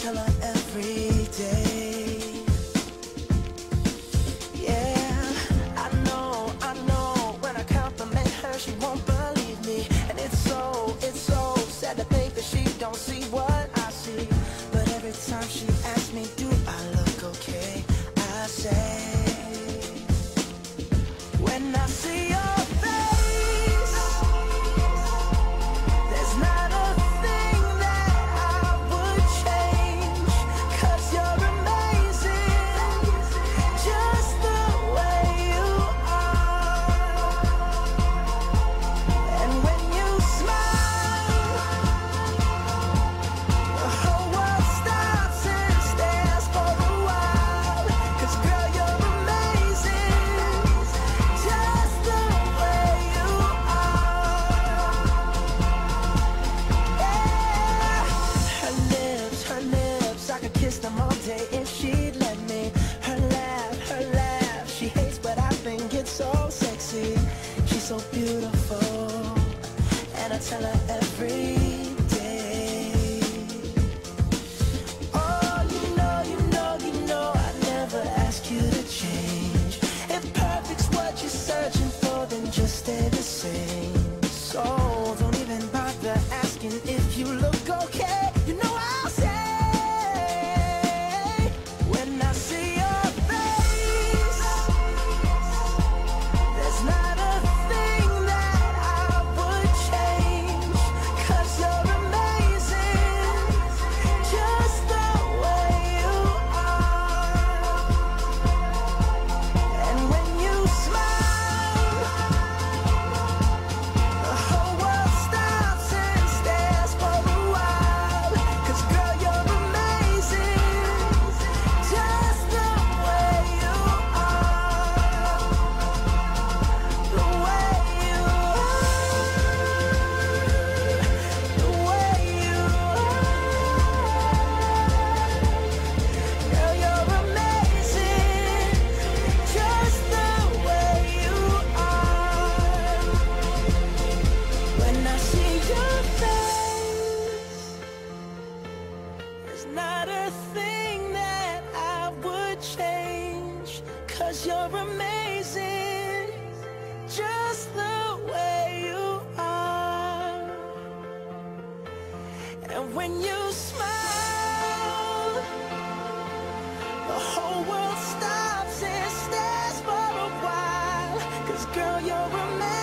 tell her every day. Yeah, I know, when I compliment her, she won't believe me. And it's so sad to think that she don't see what I see. But every time she asks me, do I look okay? I say, when I see your face, there's not a thing that I would change. 'Cause you're amazing, just the way you are. And when you smile, the whole world stops and stares for a while. 'Cause girl, you're amazing, just the way you are. Yeah. Her lips, I could kiss them all day if she'd let me. Her laugh, she hates but I think it's so sexy. She's so beautiful, and I tell her every day. Oh, you know, I never ask you to change. If perfect's what you're searching for, then just stay the same. So don't even bother asking if you look okay. You know I'll say, when I see your face, there's not a thing that I would change. 'Cause you're amazing, just the way you are. And when you smile, the whole world stops and stares for a while. 'Cause girl, you're amazing, just the way you are. The way you are. The way you are. Girl, you're amazing, just the way you are. When I see your face, there's not a thing that I would change. 'Cause you're amazing, just the way you are. And when you smile, the whole world stops and stares for a while. 'Cause girl, you're amazing,